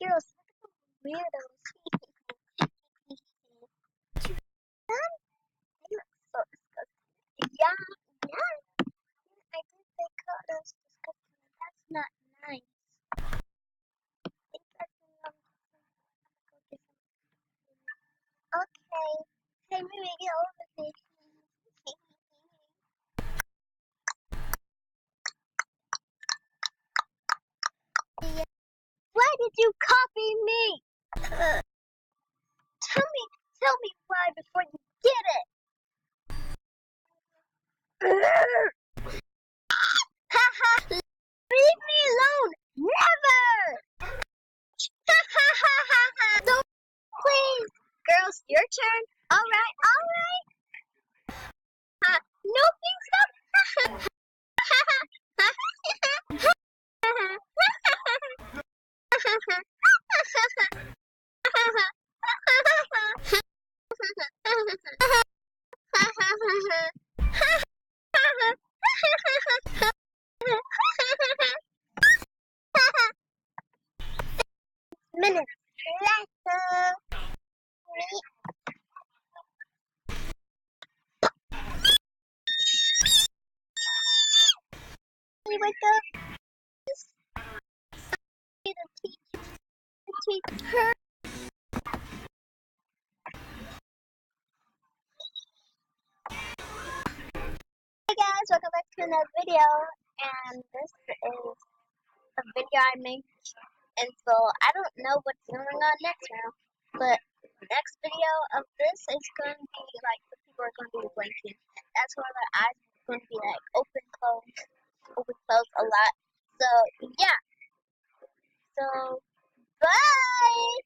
girls, weirdos. They look so disgusting. Yeah, yeah. I did say called us disgusting. That's not nice. Okay. Hey, maybe get over this. Why did you copy me? Tell me why before you get it. Haha, leave me alone. Never. Don't, please. Girls, your turn. All right. No, please stop. Minutes later. We wake up. The teacher. Hey guys, welcome back to another video. And this is a video I made. And so I don't know what's going on next now. But next video of this is going to be like the people are going to be blinking. That's where their eyes are going to be like open, close a lot. So yeah. So bye.